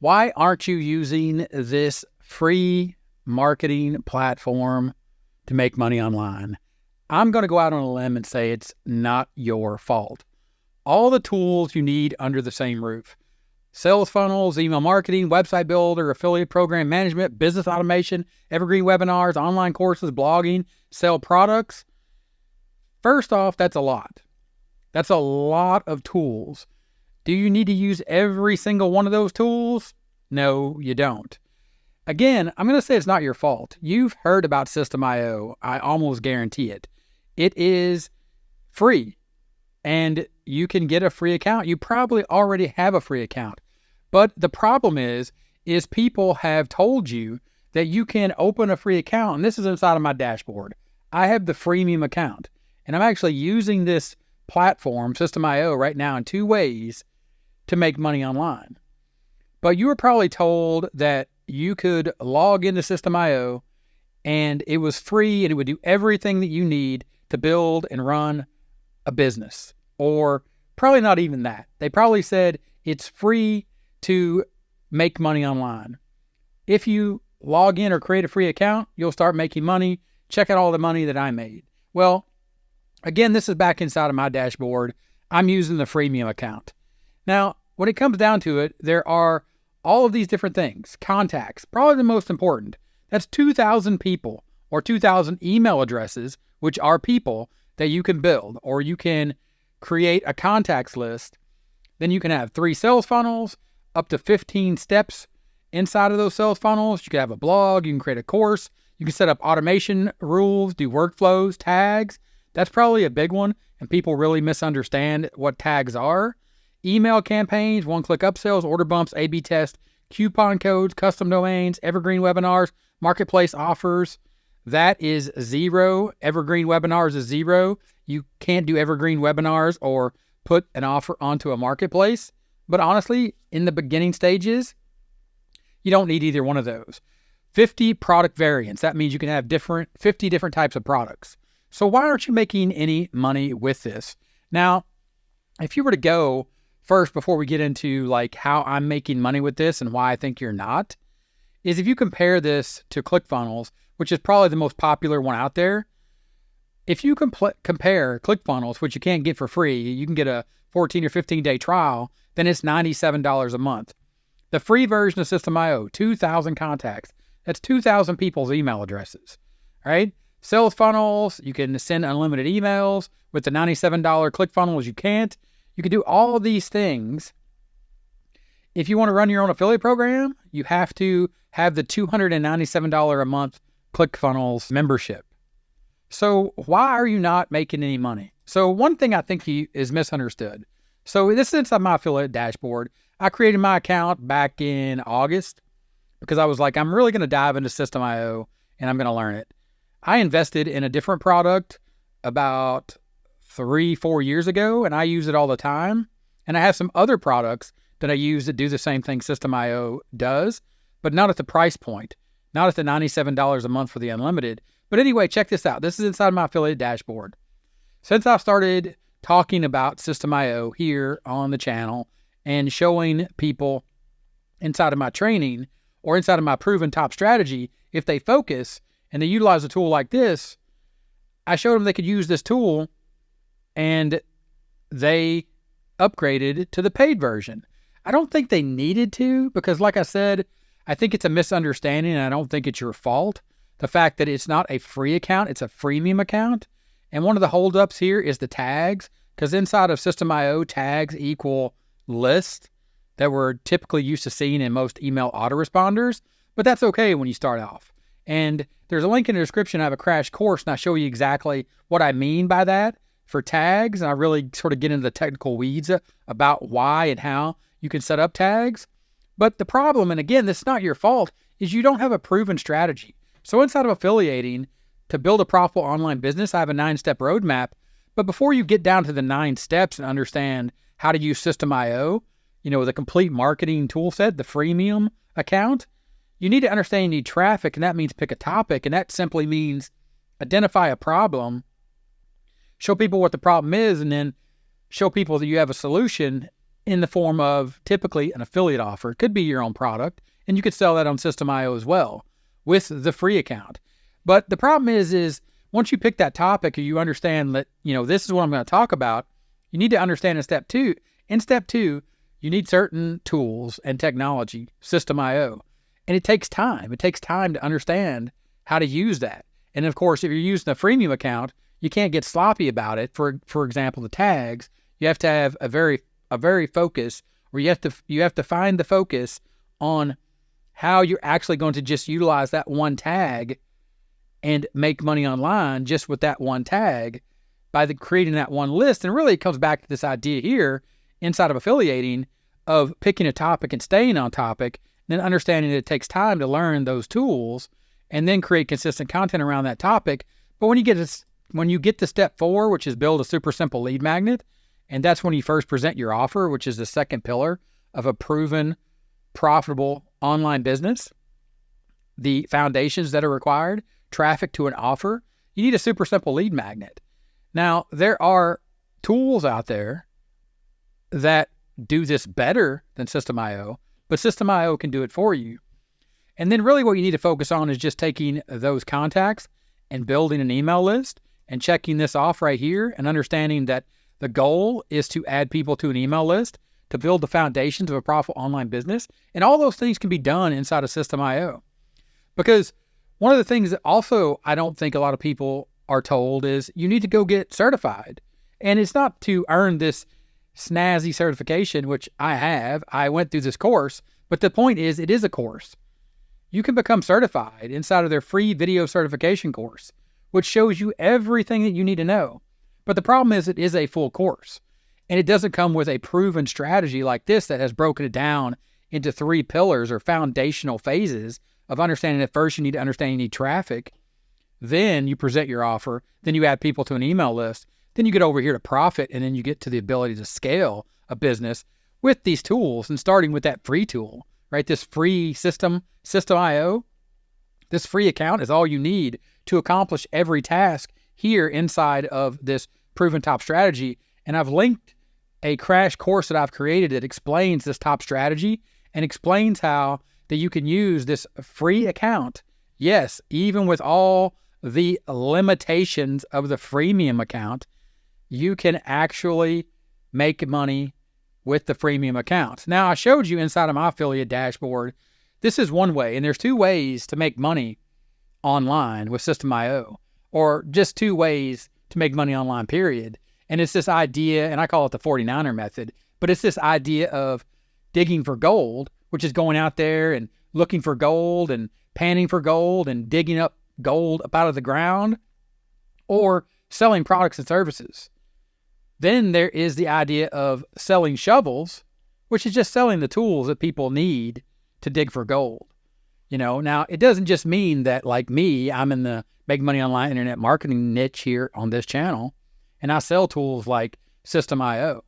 Why aren't you using this free marketing platform to make money online? I'm going to go out on a limb and say it's not your fault. All the tools you need under the same roof: sales funnels, email marketing, website builder, affiliate program management, business automation, evergreen webinars, online courses, blogging, sell products. First off, that's a lot. That's a lot of tools. Do you need to use every single one of those tools? No, you don't. Again, I'm going to say it's not your fault. You've heard about System.io. I almost guarantee it. It is free, and you can get a free account. You probably already have a free account. But the problem is people have told you that you can open a free account, and this is inside of my dashboard. I have the freemium account, and I'm actually using this platform, System.io, right now in two ways to make money online. But you were probably told that you could log into System.io and it was free and it would do everything that you need to build and run a business. Or probably not even that. They probably said it's free to make money online. If you log in or create a free account, you'll start making money. Check out all the money that I made. Well, again, this is back inside of my dashboard. I'm using the freemium account. Now, when it comes down to it, there are all of these different things. Contacts, probably the most important. That's 2,000 people or 2,000 email addresses, which are people that you can build, or you can create a contacts list. Then you can have 3 sales funnels, up to 15 steps inside of those sales funnels. You can have a blog, you can create a course, you can set up automation rules, do workflows, tags. That's probably a big one, and people really misunderstand what tags are. Email campaigns, one-click upsells, order bumps, A/B tests, coupon codes, custom domains, evergreen webinars, marketplace offers. That is 0. Evergreen webinars is 0. You can't do evergreen webinars or put an offer onto a marketplace. But honestly, in the beginning stages, you don't need either one of those. 50 product variants. That means you can have 50 different types of products. So why aren't you making any money with this? Now, if you were to go first, before we get into like how I'm making money with this and why I think you're not, is if you compare this to ClickFunnels, which is probably the most popular one out there. If you compare ClickFunnels, which you can't get for free, you can get a 14 or 15 day trial, then it's $97 a month. The free version of System.io, 2,000 contacts. That's 2,000 people's email addresses, right? Sales funnels, you can send unlimited emails. With the $97 ClickFunnels, you can't. You can do all of these things. If you want to run your own affiliate program, you have to have the $297 a month ClickFunnels membership. So why are you not making any money? So one thing I think is misunderstood. So this is inside my affiliate dashboard. I created my account back in August because I was like, I'm really going to dive into System.io and I'm going to learn it. I invested in a different product about 3-4 years ago, and I use it all the time. And I have some other products that I use that do the same thing System.io does, but not at the price point, not at the $97 a month for the unlimited. But anyway, check this out. This is inside my affiliate dashboard. Since I started talking about System.io here on the channel and showing people inside of my training or inside of my proven top strategy, if they focus and they utilize a tool like this, I showed them they could use this tool and they upgraded to the paid version. I don't think they needed to because, like I said, I think it's a misunderstanding and I don't think it's your fault. The fact that it's not a free account, it's a freemium account. And one of the holdups here is the tags, because inside of System.io, tags equal lists that we're typically used to seeing in most email autoresponders, but that's okay when you start off. And there's a link in the description. I have a crash course and I show you exactly what I mean by that for tags. And I really sort of get into the technical weeds about why and how you can set up tags. But the problem, and again, this is not your fault, is you don't have a proven strategy. So inside of affiliating, to build a profitable online business, I have a 9-step roadmap. But before you get down to the 9 steps and understand how to use System.io, the complete marketing tool set, the freemium account, you need to understand you need traffic, and that means pick a topic, and that simply means identify a problem, show people what the problem is, and then show people that you have a solution in the form of typically an affiliate offer. It could be your own product, and you could sell that on System.io as well with the free account. But the problem is once you pick that topic or you understand that, this is what I'm going to talk about, you need to understand in step two. In step two, you need certain tools and technology, System.io. And it takes time. It takes time to understand how to use that. And of course, if you're using a freemium account, you can't get sloppy about it. For example, the tags, you have to have a very focus, or you have to find the focus on how you're actually going to just utilize that one tag and make money online just with that one tag by creating that one list. And really it comes back to this idea here inside of affiliating of picking a topic and staying on topic, and then understanding that it takes time to learn those tools and then create consistent content around that topic. But when you get to step 4, which is build a super simple lead magnet, and that's when you first present your offer, which is the second pillar of a proven, profitable online business, the foundations that are required, traffic to an offer, you need a super simple lead magnet. Now, there are tools out there that do this better than System.io, but System.io can do it for you. And then really what you need to focus on is just taking those contacts and building an email list and checking this off right here and understanding that the goal is to add people to an email list to build the foundations of a profitable online business. And all those things can be done inside of System.io. Because one of the things that also I don't think a lot of people are told is you need to go get certified. And it's not to earn this snazzy certification, which I have. I went through this course, but the point is it is a course. You can become certified inside of their free video certification course, which shows you everything that you need to know. But the problem is it is a full course, and it doesn't come with a proven strategy like this that has broken it down into 3 pillars or foundational phases of understanding that first you need to understand you need traffic, then you present your offer, then you add people to an email list, then you get over here to profit, and then you get to the ability to scale a business with these tools, and starting with that free tool, right? This free System.io, this free account is all you need to accomplish every task here inside of this proven top strategy. And I've linked a crash course that I've created that explains this top strategy and explains how that you can use this free account. Yes, even with all the limitations of the freemium account, you can actually make money with the freemium account. Now, I showed you inside of my affiliate dashboard, this is one way, and there's 2 ways to make money online with System.io, or just 2 ways to make money online, period. And it's this idea, and I call it the 49er method, but it's this idea of digging for gold, which is going out there and looking for gold and panning for gold and digging up gold up out of the ground, or selling products and services. Then there is the idea of selling shovels, which is just selling the tools that people need to dig for gold. Now it doesn't just mean that, like me, I'm in the make money online internet marketing niche here on this channel, and I sell tools like System.io.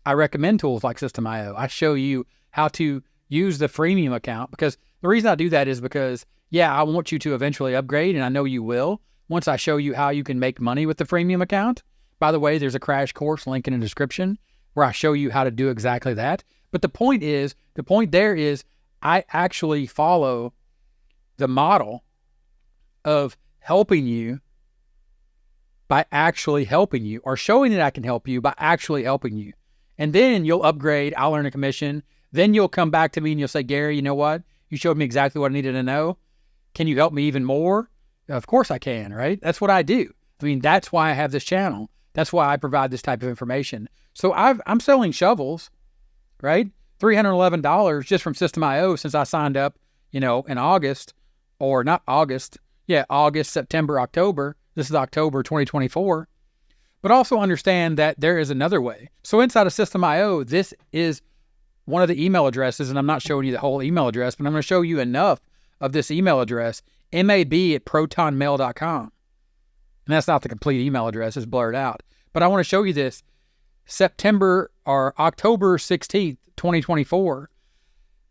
I recommend tools like System.io. I show you how to use the freemium account, because the reason I do that is because, I want you to eventually upgrade, and I know you will, once I show you how you can make money with the freemium account. By the way, there's a crash course link in the description where I show you how to do exactly that. But the point there is I actually follow the model of helping you by actually helping you, or showing that I can help you by actually helping you. And then you'll upgrade, I'll earn a commission. Then you'll come back to me and you'll say, Gary, you know what? You showed me exactly what I needed to know. Can you help me even more? Of course I can, right? That's what I do. That's why I have this channel. That's why I provide this type of information. So I'm selling shovels, right? $311 just from System.io since I signed up, in August, or not August. Yeah, August, September, October. This is October 2024. But also understand that there is another way. So inside of System.io, this is one of the email addresses, and I'm not showing you the whole email address, but I'm going to show you enough of this email address, mab@protonmail.com. And that's not the complete email address, it's blurred out. But I want to show you this. October 16th, 2024,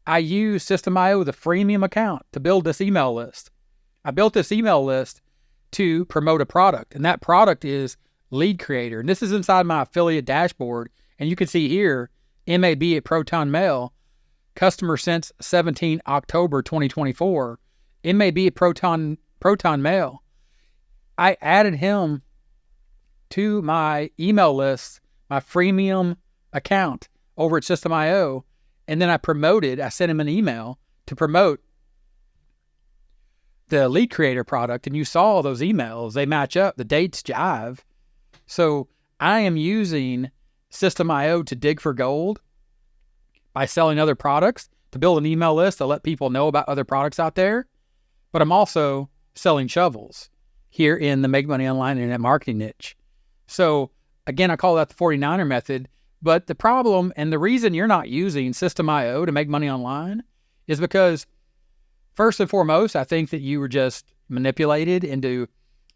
I used System.io, the freemium account, to build this email list. I built this email list to promote a product, and that product is Lead Creator. And this is inside my affiliate dashboard, and you can see here, MAB at Proton Mail, customer since 17 October 2024, MAB at Proton Mail. I added him to my email list, my freemium account over at System.io, and then I sent him an email to promote the Lead Creator product, and you saw those emails. They match up. The dates jive. So I am using System.io to dig for gold by selling other products, to build an email list to let people know about other products out there. But I'm also selling shovels here in the Make Money Online Internet Marketing niche. So again, I call that the 49er method. But the problem and the reason you're not using System.io to make money online is because, first and foremost, I think that you were just manipulated into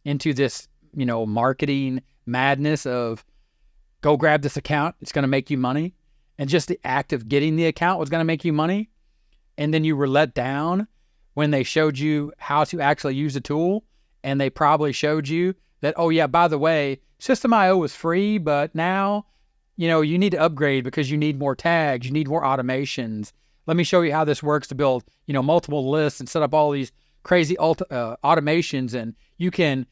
this, marketing madness of go grab this account. It's going to make you money. And just the act of getting the account was going to make you money. And then you were let down when they showed you how to actually use the tool. And they probably showed you that, oh yeah, by the way, System.io was free, but now, you need to upgrade because you need more tags, you need more automations. Let me show you how this works to build, multiple lists and set up all these crazy automations, and you can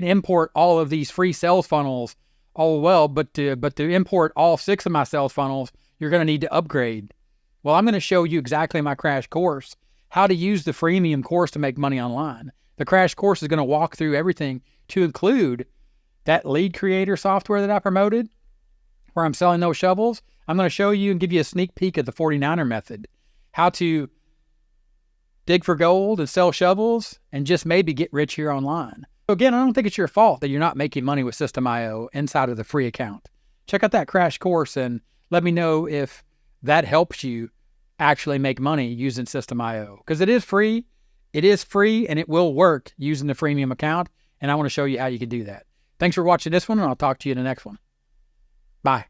import all of these free sales funnels. Oh well, but to import all 6 of my sales funnels, you're going to need to upgrade. Well, I'm going to show you exactly in my crash course how to use the freemium course to make money online. The crash course is going to walk through everything to include that Lead Creator software that I promoted, where I'm selling those shovels. I'm going to show you and give you a sneak peek at the 49er method, how to dig for gold and sell shovels and just maybe get rich here online. So again, I don't think it's your fault that you're not making money with System.io inside of the free account. Check out that crash course and let me know if that helps you actually make money using System.io, because it is free. It is free and it will work using the freemium account. And I want to show you how you can do that. Thanks for watching this one, and I'll talk to you in the next one. Bye.